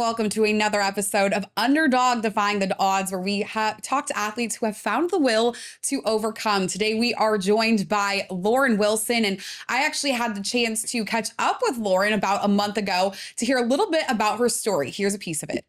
welcome to another episode of Underdog, Defying the Odds, where we talk to athletes who have found the will to overcome. Today, we are joined by Lauren Wilson, and I actually had the chance to catch up with Lauren about a month ago to hear a little bit about her story. Here's a piece of it.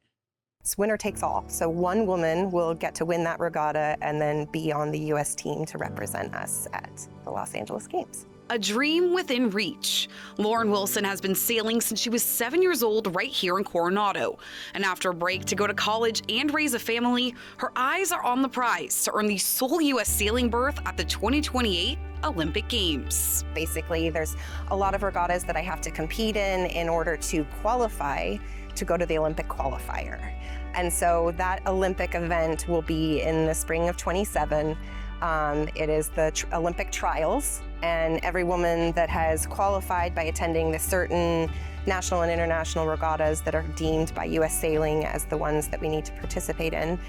It's winner takes all. So one woman will get to win that regatta and then be on the U.S. team to represent us at the Los Angeles Games. A dream within reach. Lauren Wilson has been sailing since she was 7 years old right here in Coronado. And after a break to go to college and raise a family, her eyes are on the prize to earn the sole U.S. sailing berth at the 2028 Olympic Games. Basically, there's a lot of regattas that I have to compete in order to qualify to go to the Olympic qualifier. And so that Olympic event will be in the spring of 27. It is the Olympic trials, and every woman that has qualified by attending the certain national and international regattas that are deemed by U.S. Sailing as the ones that we need to participate in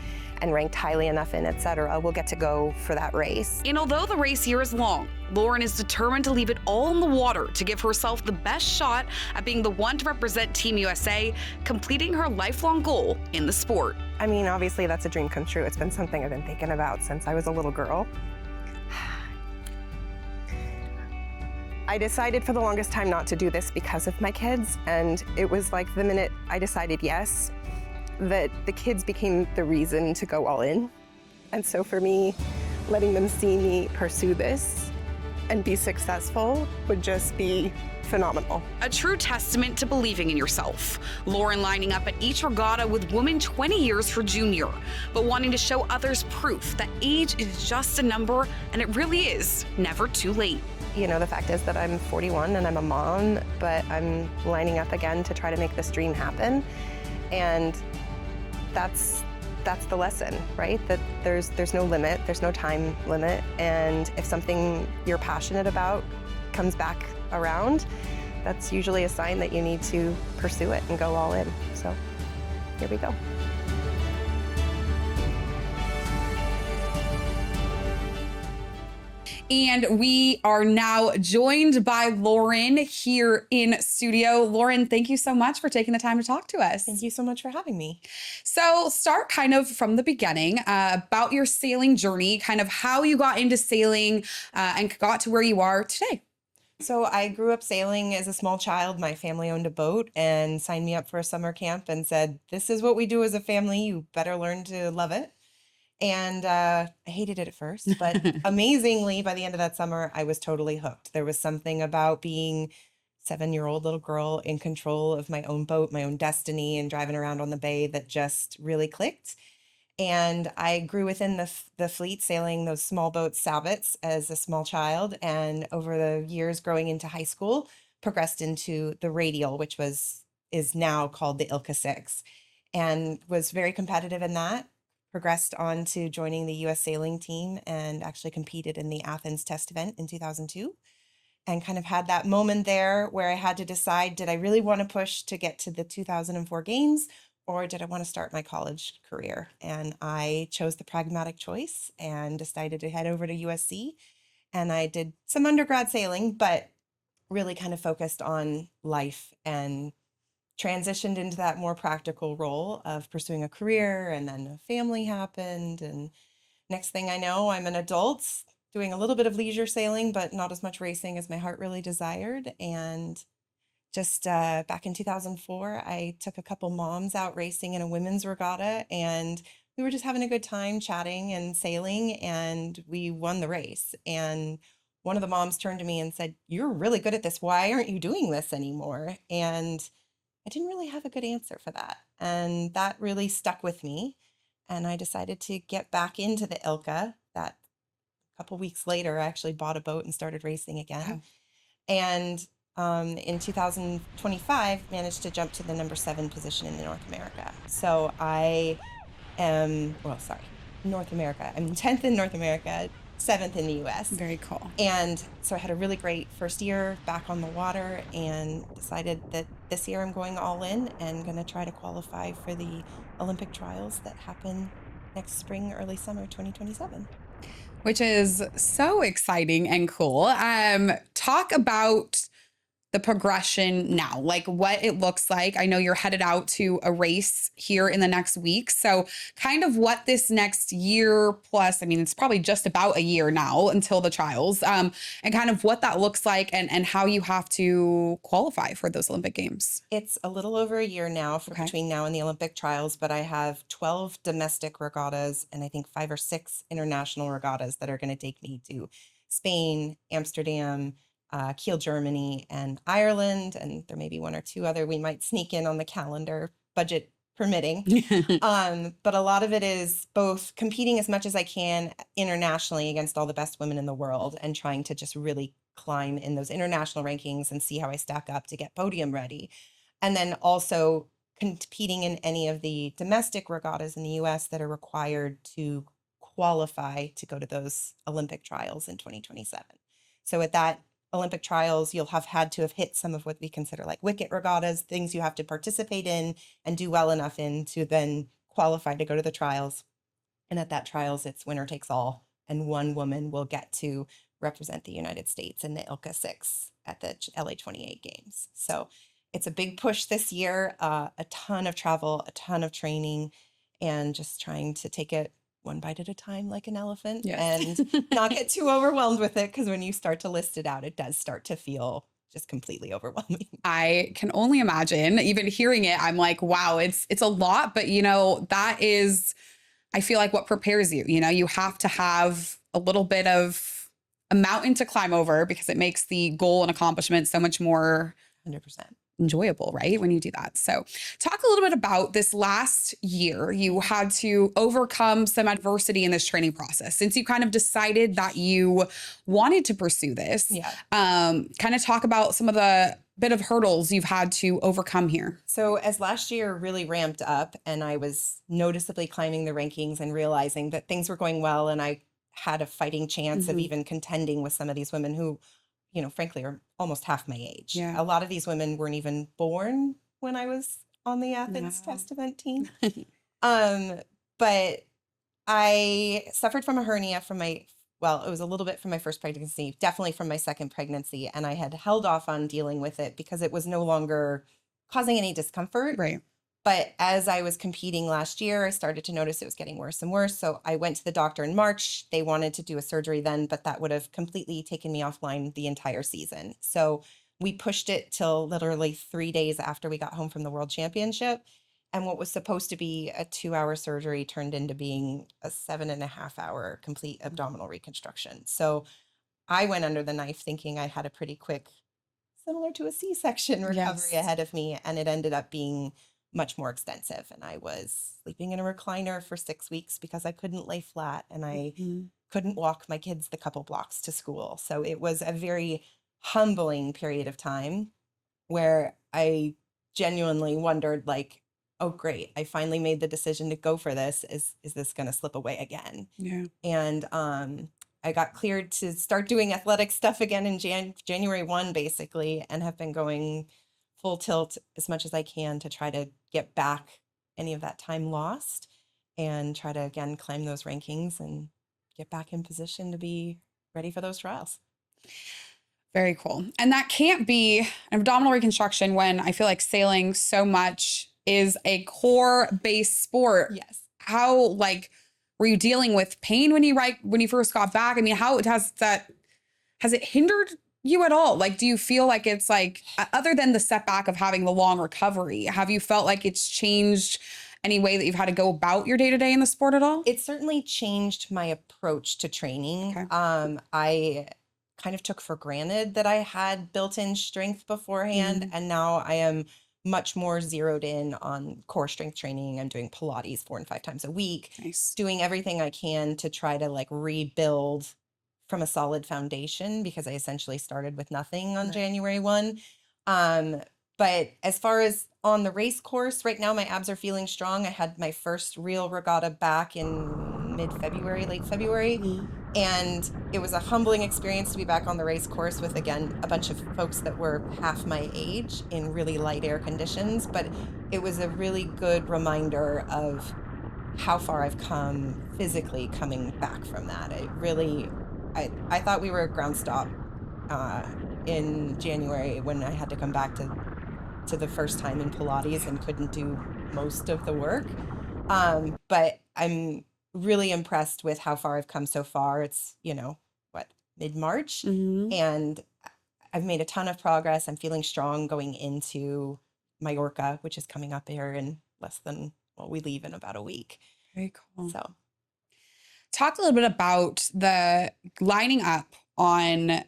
and ranked highly enough in, etc., will get to go for that race. And although the race year is long, Lauren is determined to leave it all in the water to give herself the best shot at being the one to represent Team USA, completing her lifelong goal in the sport. I mean, obviously that's a dream come true. It's been something I've been thinking about since I was a little girl. I decided for the longest time not to do this because of my kids, and it was like the minute I decided yes, that the kids became the reason to go all in. And so for me, letting them see me pursue this and be successful would just be phenomenal. A true testament to believing in yourself. Lauren lining up at each regatta with women 20 years her junior, but wanting to show others proof that age is just a number and it really is never too late. You know, the fact is that I'm 41 and I'm a mom, but I'm lining up again to try to make this dream happen. And that's the lesson, right? That there's no limit, there's no time limit, and if something you're passionate about comes back around, that's usually a sign that you need to pursue it and go all in. So here we go. And we are now joined by Lauren here in studio. Lauren, thank you so much for taking the time to talk to us. Thank you so much for having me. So start kind of from the beginning, about your sailing journey, kind of how you got into sailing and got to where you are today. So I grew up sailing as a small child. My family owned a boat and signed me up for a summer camp and said, this is what we do as a family. You better learn to love it. And I hated it at first, but amazingly, by the end of that summer, I was totally hooked. There was something about being a 7-year-old little girl in control of my own boat, my own destiny, and driving around on the bay that just really clicked. And I grew within the fleet, sailing those small boats, salvets, as a small child. And over the years growing into high school, progressed into the radial, which is now called the Ilka 6, and was very competitive in that. Progressed on to joining the U.S. sailing team and actually competed in the Athens test event in 2002, and kind of had that moment there where I had to decide, did I really want to push to get to the 2004 games, or did I want to start my college career? And I chose the pragmatic choice and decided to head over to USC. And I did some undergrad sailing, but really kind of focused on life and transitioned into that more practical role of pursuing a career, and then a family happened. And next thing I know, I'm an adult doing a little bit of leisure sailing, but not as much racing as my heart really desired. And just back in 2004, I took a couple moms out racing in a women's regatta, and we were just having a good time chatting and sailing, and we won the race. And one of the moms turned to me and said, "You're really good at this. Why aren't you doing this anymore?" And I didn't really have a good answer for that. And that really stuck with me. And I decided to get back into the Ilka. That a couple weeks later, I actually bought a boat and started racing again. And in 2025, managed to jump to the number 7 position in North America. So I am, North America. I'm 10th in North America, 7th in the US. Very cool. And so I had a really great first year back on the water, and decided that this year I'm going all in and going to try to qualify for the Olympic trials that happen next spring, early summer 2027. Which is so exciting and cool. Talk about the progression now, like what it looks like. I know you're headed out to a race here in the next week. So kind of what this next year plus, I mean, it's probably just about a year now until the trials, and kind of what that looks like and how you have to qualify for those Olympic Games. It's a little over a year now for Okay. between now and the Olympic trials, but I have 12 domestic regattas and I think 5 or 6 international regattas that are going to take me to Spain, Amsterdam, Kiel, Germany, and Ireland. And there may be 1 or 2 other we might sneak in on the calendar, budget permitting. But a lot of it is both competing as much as I can internationally against all the best women in the world and trying to just really climb in those international rankings and see how I stack up to get podium ready. And then also competing in any of the domestic regattas in the US that are required to qualify to go to those Olympic trials in 2027. So at that Olympic trials, you'll have had to have hit some of what we consider like wicket regattas, things you have to participate in and do well enough in to then qualify to go to the trials. And at that trials, it's winner takes all. And one woman will get to represent the United States in the ILCA 6 at the LA 28 Games. So it's a big push this year, a ton of travel, a ton of training, and just trying to take it one bite at a time like an elephant. Yes. And not get too overwhelmed with it, because when you start to list it out, it does start to feel just completely overwhelming. I can only imagine. Even hearing it, I'm like, wow, it's a lot, but you know, that is, I feel like what prepares you. You know, you have to have a little bit of a mountain to climb over because it makes the goal and accomplishment so much more 100%. enjoyable, right? When you do that. So talk a little bit about this last year. You had to overcome some adversity in this training process since you kind of decided that you wanted to pursue this. Yeah. Kind of talk about some of the bit of hurdles you've had to overcome here. So as last year really ramped up and I was noticeably climbing the rankings and realizing that things were going well and I had a fighting chance of even contending with some of these women who, you know, frankly, are almost half my age. Yeah. A lot of these women weren't even born when I was on the Athens Wow. test event team. But I suffered from a hernia from it was a little bit from my first pregnancy, definitely from my second pregnancy. And I had held off on dealing with it because it was no longer causing any discomfort. Right. But as I was competing last year, I started to notice it was getting worse and worse. So I went to the doctor in March. They wanted to do a surgery then, but that would have completely taken me offline the entire season. So we pushed it till literally 3 days after we got home from the World Championship. And what was supposed to be a 2-hour surgery turned into being a 7.5-hour complete abdominal reconstruction. So I went under the knife thinking I had a pretty quick, similar to a C-section recovery Yes. ahead of me. And it ended up being much more extensive. And I was sleeping in a recliner for 6 weeks because I couldn't lay flat and I couldn't walk my kids the couple blocks to school. So it was a very humbling period of time where I genuinely wondered, like, oh, great, I finally made the decision to go for this. Is this going to slip away again? Yeah. And I got cleared to start doing athletic stuff again in January 1, basically, and have been going full tilt as much as I can to try to get back any of that time lost and try to, again, climb those rankings and get back in position to be ready for those trials. Very cool. And that can't be an abdominal reconstruction when I feel like sailing so much is a core based sport. Yes. How, like, were you dealing with pain when you first got back? I mean, how has it hindered you at all? Like, do you feel like it's like, other than the setback of having the long recovery, have you felt like it's changed any way that you've had to go about your day to day in the sport at all? It certainly changed my approach to training. Okay. I kind of took for granted that I had built-in strength beforehand, and now I am much more zeroed in on core strength training. I'm doing Pilates 4 and 5 times a week, Nice. doing everything I can to try to like rebuild from a solid foundation because I essentially started with nothing on Right. January 1. But as far as on the race course, right now my abs are feeling strong. I had my first real regatta back in mid-February, late February. And it was a humbling experience to be back on the race course with, again, a bunch of folks that were half my age in really light air conditions. But it was a really good reminder of how far I've come physically coming back from that. I thought we were ground stop in January when I had to come back to the first time in Pilates and couldn't do most of the work. But I'm really impressed with how far I've come so far. It's, what, mid-March, Mhm. and I've made a ton of progress. I'm feeling strong going into Mallorca, which is coming up here in we leave in about a week. Very cool. So, Talk a little bit about the lining up on,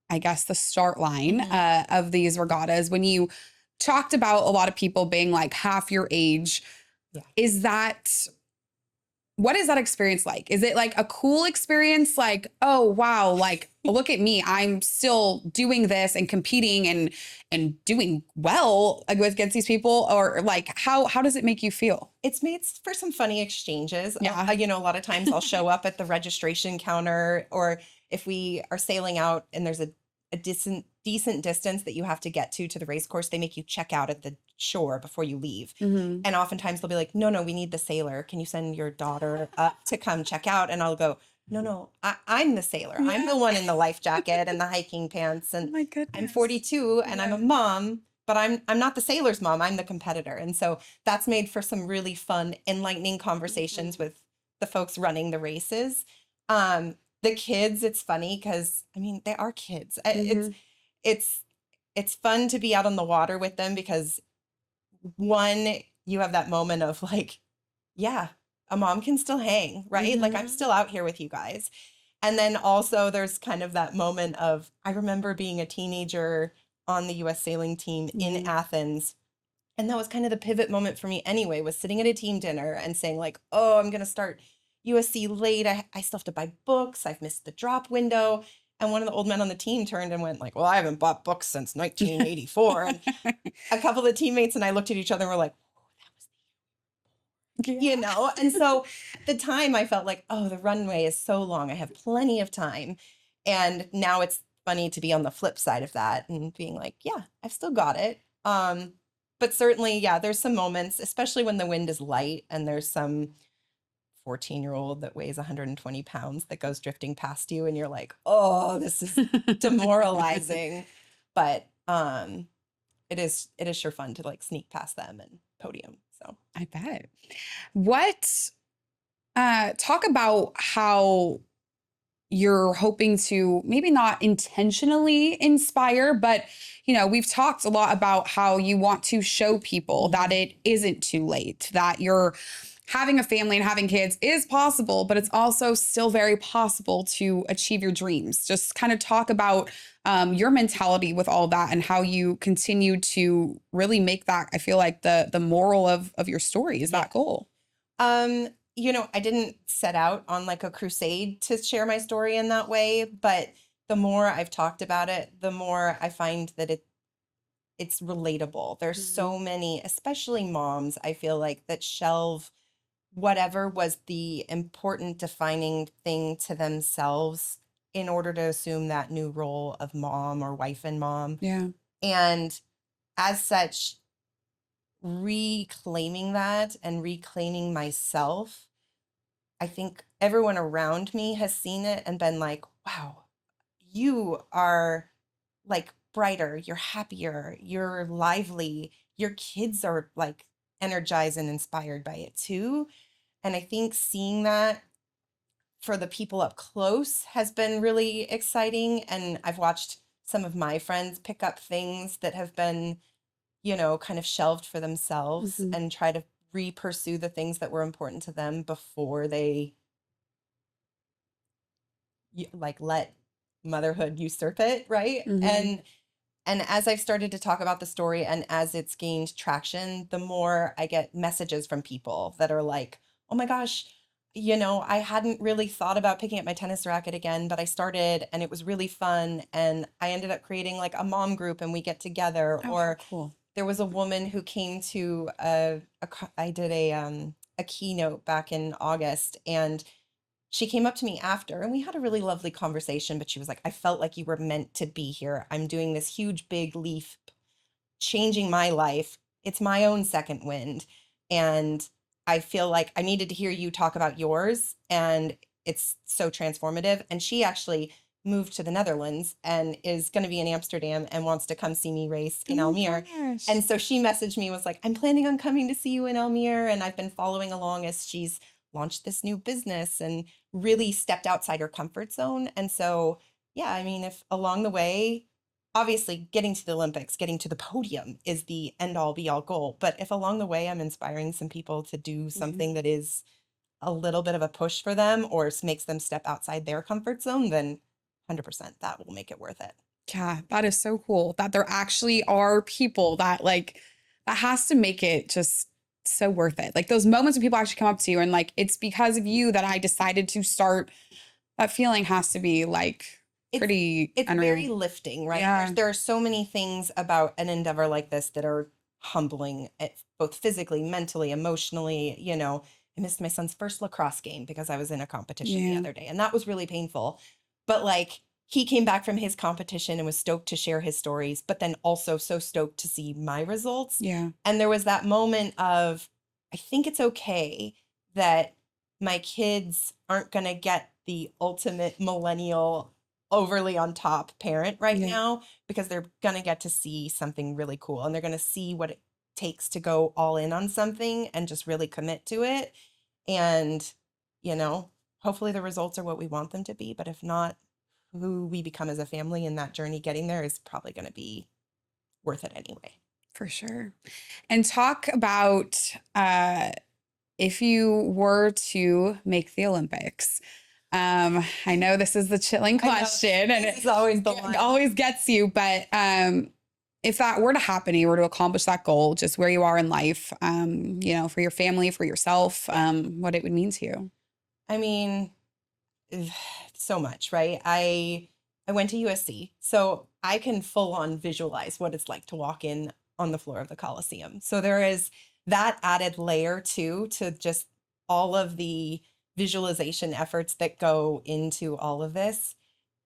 I guess, the start line of these regattas. When you talked about a lot of people being like half your age, yeah. What is that experience like? Is it like a cool experience? Like, oh, wow, like, look at me. I'm still doing this and competing and doing well against these people? Or like, how does it make you feel? It's made for some funny exchanges. Yeah. A lot of times I'll show up at the registration counter, or if we are sailing out and there's a decent distance that you have to get to the race course, they make you check out at the shore before you leave. Mhm. And oftentimes they'll be like, no, we need the sailor. Can you send your daughter up to come check out? And I'll go, no, I'm the sailor. Yeah. I'm the one in the life jacket and the hiking pants. Oh And my goodness. I'm 42 and I'm a mom, but I'm not the sailor's mom. I'm the competitor. And so that's made for some really fun, enlightening conversations with the folks running the races. The kids, it's funny because they are kids. It's fun to be out on the water with them because one, you have that moment of like, yeah, a mom can still hang, right? Like I'm still out here with you guys. And then also there's kind of that moment of, I remember being a teenager on the US sailing team in Athens. And that was kind of the pivot moment for me anyway, was sitting at a team dinner and saying like, oh, I'm going to start USC late. I still have to buy books. I've missed the drop window. And one of the old men on the team turned and went like, well, I haven't bought books since 1984. And a couple of the teammates and I looked at each other and were like, and so the time I felt like, oh, the runway is so long. I have plenty of time. And now it's funny to be on the flip side of that and being like, yeah, I've still got it. But certainly, yeah, there's some moments, especially when the wind is light and there's some 14-year-old that weighs 120 pounds that goes drifting past you and you're like, oh, this is demoralizing. But it is sure fun to like sneak past them and podium. So I bet. Talk about how you're hoping to maybe not intentionally inspire, but we've talked a lot about how you want to show people that it isn't too late, that you're having a family and having kids is possible, but it's also still very possible to achieve your dreams. Just kind of talk about your mentality with all that and how you continue to really make that, I feel like the moral of your story is that goal. I didn't set out on like a crusade to share my story in that way, but the more I've talked about it, the more I find that it's relatable. There's so many, especially moms, I feel like, that shelve whatever was the important defining thing to themselves in order to assume that new role of mom or wife and mom. Yeah. And as such, reclaiming that and reclaiming myself, I think everyone around me has seen it and been like, wow, you are like brighter, you're happier, you're lively, your kids are like energized and inspired by it too. And I think seeing that for the people up close has been really exciting. And I've watched some of my friends pick up things that have been, kind of shelved for themselves and try to re-pursue the things that were important to them before they like let motherhood usurp it, right? And as I've started to talk about the story and as it's gained traction, the more I get messages from people that are like, oh my gosh, I hadn't really thought about picking up my tennis racket again, but I started and it was really fun. And I ended up creating like a mom group and we get together. Oh, or cool. There was a woman who came to I did a keynote back in August, and she came up to me after and we had a really lovely conversation, but she was like, I felt like you were meant to be here. I'm doing this huge, big leap, changing my life. It's my own second wind. And I feel like I needed to hear you talk about yours. And it's so transformative. And she actually moved to the Netherlands and is going to be in Amsterdam and wants to come see me race in Oh my Almere. gosh. And so she messaged me, was like, I'm planning on coming to see you in Almere. And I've been following along as she's launched this new business and really stepped outside her comfort zone. And so, yeah, I mean, if along the way, obviously getting to the Olympics, getting to the podium is the end all be all goal. But if along the way I'm inspiring some people to do something that is a little bit of a push for them or makes them step outside their comfort zone, then 100% that will make it worth it. Yeah, that is so cool that there actually are people that like that has to make it just so worth it. Like those moments when people actually come up to you and like it's because of you that I decided to start. That feeling has to be like pretty It's unreal. very lifting, right? Yeah. There are so many things about an endeavor like this that are humbling, both physically, mentally, emotionally. You know, I missed my son's first lacrosse game because I was in a competition the Yeah. other day, and that was really painful. But like, he came back from his competition and was stoked to share his stories, but then also so stoked to see my results. Yeah. And there was that moment of, I think it's okay that my kids aren't going to get the ultimate millennial overly on top parent right Yeah. now, because they're going to get to see something really cool and they're going to see what it takes to go all in on something and just really commit to it. And, you know, hopefully the results are what we want them to be, but if not, who we become as a family in that journey getting there is probably going to be worth it anyway. For sure. And talk about if you were to make the Olympics. I know this is the chilling question and This is always the it one. always gets you, but if that were to happen, you were to accomplish that goal, just where you are in life, you know, for your family, for yourself, what it would mean to you. I mean, so much, right? I went to USC, so I can full on visualize what it's like to walk in on the floor of the Coliseum. So there is that added layer too, to just all of the visualization efforts that go into all of this.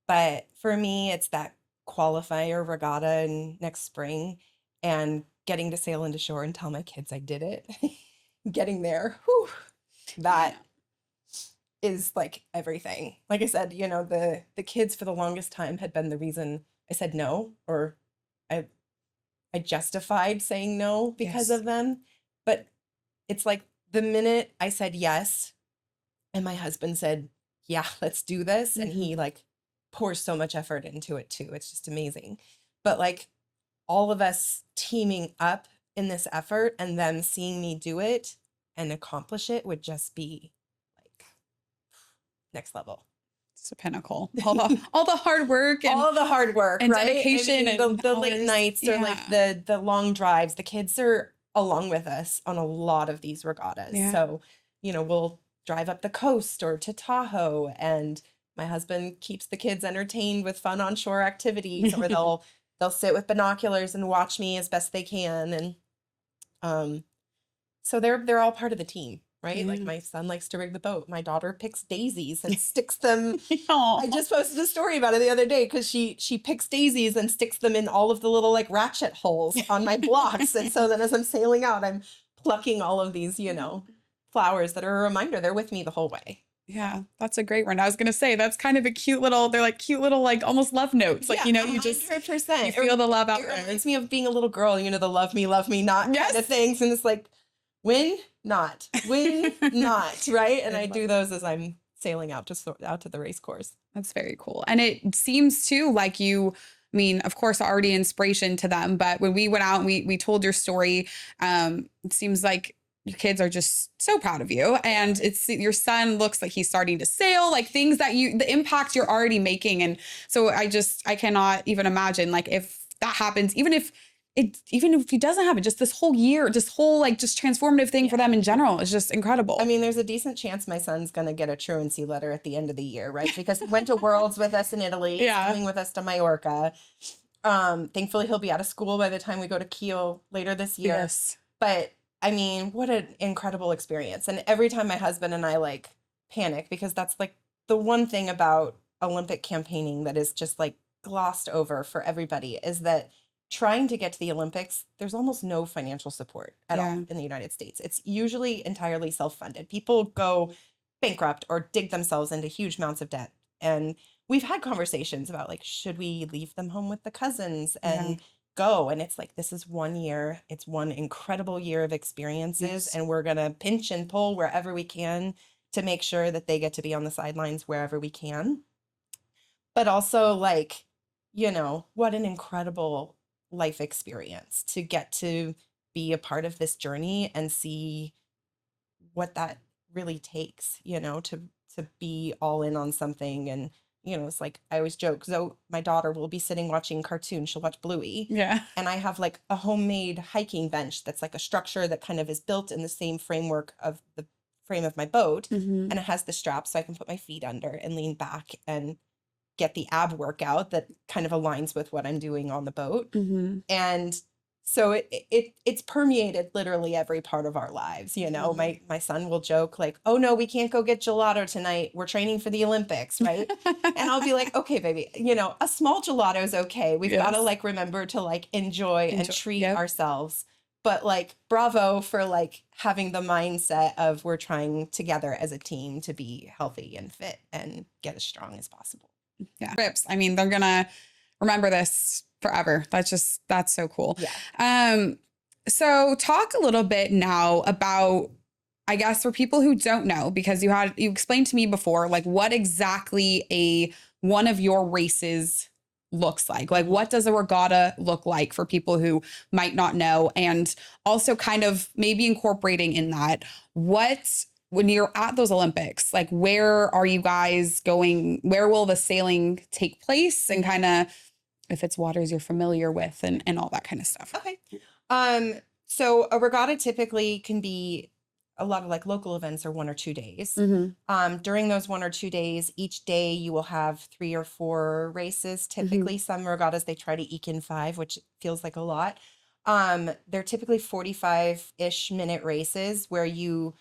But for me, it's that qualifier regatta in next spring and getting to sail into shore and tell my kids I did it. Getting there, whew, that is like everything. Like I said, you know, the kids for the longest time had been the reason I said no, or I justified saying no because Yes. of them. But it's like the minute I said yes and my husband said, yeah, let's do this, and he like pours so much effort into it too. It's just amazing. But like all of us teaming up in this effort and them seeing me do it and accomplish it would just be like next level. It's a pinnacle. All the hard work and All the hard work, and right? dedication I mean, and the all late this- nights or like the long drives. The kids are along with us on a lot of these regattas. Yeah. So, you know, we'll drive up the coast or to Tahoe, and my husband keeps the kids entertained with fun on shore activities, or they'll sit with binoculars and watch me as best they can. And so they're all part of the team, right? Like Yeah. my son likes to rig the boat. My daughter picks daisies and sticks them. Aw. I just posted a story about it the other day because she picks daisies and sticks them in all of the little like ratchet holes on my blocks. And so then as I'm sailing out, I'm plucking all of these, you know, flowers that are a reminder they're with me the whole way. Yeah, that's a great one. I was gonna say that's kind of a cute little. They're like cute little, like almost love notes. Like, you know, you just 100%. you feel the love out It there. reminds me of being a little girl, you know, the love me, not kind Yes. of things. And it's like, win, not, win, not, right? And I I love do it. those as I'm sailing out to the race course. That's very cool. And it seems too like you, I mean, of course, already inspiration to them. But when we went out and we told your story, it seems like your kids are just so proud of you. And it's your son looks like he's starting to sail, like things that the impact you're already making. And so I cannot even imagine like if that happens, even if it doesn't happen, just this whole year, this whole like just transformative thing for them in general is just incredible. I mean, there's a decent chance my son's going to get a truancy letter at the end of the year, right? Because he went to Worlds with us in Italy, Yeah. coming with us to Mallorca. Thankfully, he'll be out of school by the time we go to Kiel later this year. Yes. But I mean, what an incredible experience. And every time my husband and I like panic, because that's like the one thing about Olympic campaigning that is just like glossed over for everybody, is that trying to get to the Olympics, there's almost no financial support at all in the United States. It's usually entirely self-funded. People go bankrupt or dig themselves into huge amounts of debt. And we've had conversations about like, should we leave them home with the cousins and Yeah. go? And it's like, this is 1 year. It's one incredible year of experiences. Yes. And we're going to pinch and pull wherever we can to make sure that they get to be on the sidelines wherever we can. But also like, what an incredible life experience to get to be a part of this journey and see what that really takes, to be all in on something. And, it's like, I always joke, so my daughter will be sitting watching cartoons. She'll watch Bluey. Yeah. And I have like a homemade hiking bench that's like a structure that kind of is built in the same framework of the frame of my boat. Mm-hmm. And it has the straps so I can put my feet under and lean back and get the ab workout that kind of aligns with what I'm doing on the boat. Mm-hmm. And so it's permeated literally every part of our lives. My son will joke like, oh no, we can't go get gelato tonight. We're training for the Olympics, right? And I'll be like, okay, baby, a small gelato is okay. We've got to like remember to like enjoy and treat ourselves. But like, bravo for like having the mindset of we're trying together as a team to be healthy and fit and get as strong as possible. Yeah. Rips. I mean, they're going to remember this forever. That's so cool. Yeah. So talk a little bit now about, I guess, for people who don't know, because you explained to me before, like what exactly one of your races looks like. Like, what does a regatta look like for people who might not know? And also kind of maybe incorporating in that, when you're at those Olympics, like where are you guys going? Where will the sailing take place? And kind of if it's waters you're familiar with and all that kind of stuff. Okay. So a regatta typically can be a lot of like local events are 1 or 2 days. Mm-hmm. During those 1 or 2 days, each day you will have 3 or 4 races. Typically, some regattas, they try to eke in 5, which feels like a lot. They're typically 45-ish minute races where you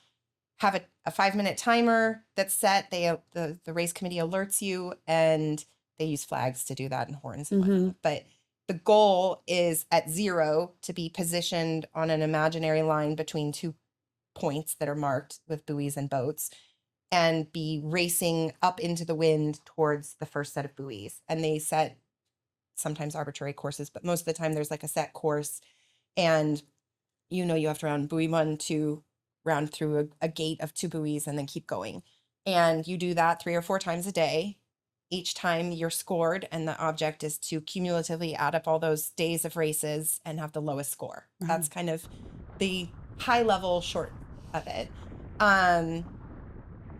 have a 5-minute timer that's set. The race committee alerts you, and they use flags to do that and horns and whatnot. But the goal is at 0 to be positioned on an imaginary line between 2 points that are marked with buoys and boats and be racing up into the wind towards the first set of buoys. And they set sometimes arbitrary courses, but most of the time there's like a set course. And you have to round buoy 1 to round through a gate of 2 buoys and then keep going. And you do that 3 or 4 times a day. Each time you're scored, and the object is to cumulatively add up all those days of races and have the lowest score. Wow. That's kind of the high level short of it.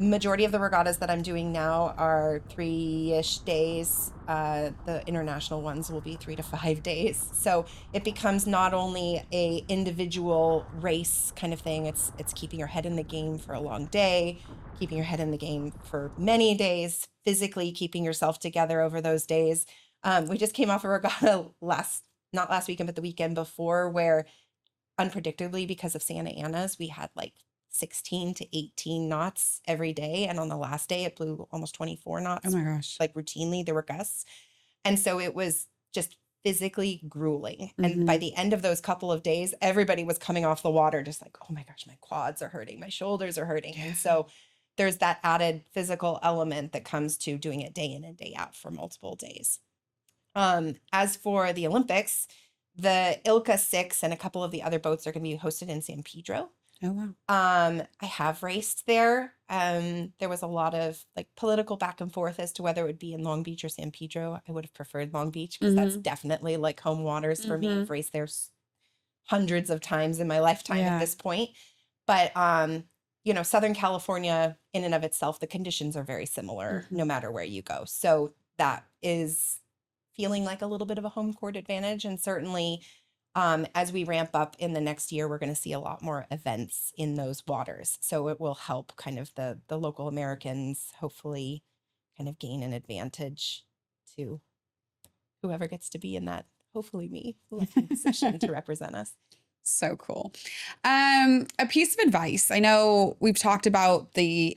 Majority of the regattas that I'm doing now are 3-ish days. The international ones will be 3 to 5 days. So it becomes not only a individual race kind of thing, it's keeping your head in the game for a long day, keeping your head in the game for many days, physically keeping yourself together over those days. We just came off a regatta not last weekend, but the weekend before, where unpredictably, because of Santa Ana's, we had like 16 to 18 knots every day. And on the last day, it blew almost 24 knots. Oh my gosh. Like routinely, there were gusts. And so it was just physically grueling. And by the end of those couple of days, everybody was coming off the water just like, oh my gosh, my quads are hurting, my shoulders are hurting. And so there's that added physical element that comes to doing it day in and day out for multiple days. As for the Olympics, the Ilka 6 and a couple of the other boats are going to be hosted in San Pedro. Oh, wow. I have raced there. There was a lot of like political back and forth as to whether it would be in Long Beach or San Pedro. I would have preferred Long Beach because that's definitely like home waters for me. I've raced there hundreds of times in my lifetime at this point. But, Southern California in and of itself, the conditions are very similar no matter where you go. So that is feeling like a little bit of a home court advantage. And certainly as we ramp up in the next year, we're going to see a lot more events in those waters. So it will help kind of the local Americans hopefully kind of gain an advantage to whoever gets to be in that, hopefully me, lucky position to represent us. So cool. A piece of advice. I know we've talked about the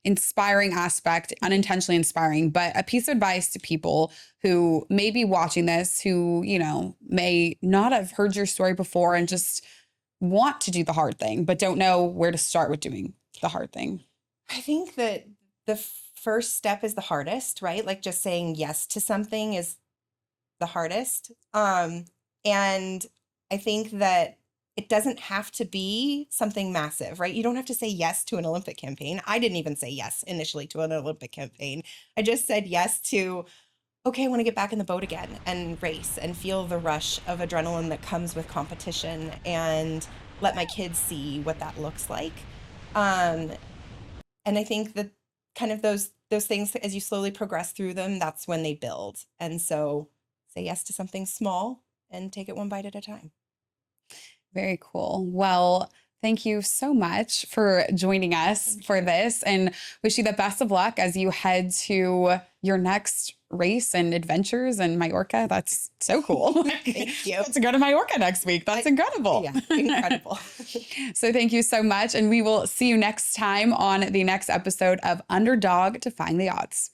inspiring aspect, unintentionally inspiring, but a piece of advice to people who may be watching this, who, may not have heard your story before and just want to do the hard thing, but don't know where to start with doing the hard thing. I think that the first step is the hardest, right? Like just saying yes to something is the hardest. And I think that it doesn't have to be something massive, right? You don't have to say yes to an Olympic campaign. I didn't even say yes initially to an Olympic campaign. I just said yes to, okay, I want to get back in the boat again and race and feel the rush of adrenaline that comes with competition and let my kids see what that looks like. And I think that kind of those things, as you slowly progress through them, that's when they build. And so say yes to something small and take it one bite at a time. Very cool. Well, thank you so much for joining us for this, and wish you the best of luck as you head to your next race and adventures in Mallorca. That's so cool. Thank you. To go to Mallorca next week. That's incredible. Yeah, incredible. So thank you so much. And we will see you next time on the next episode of Underdog Defying the Odds.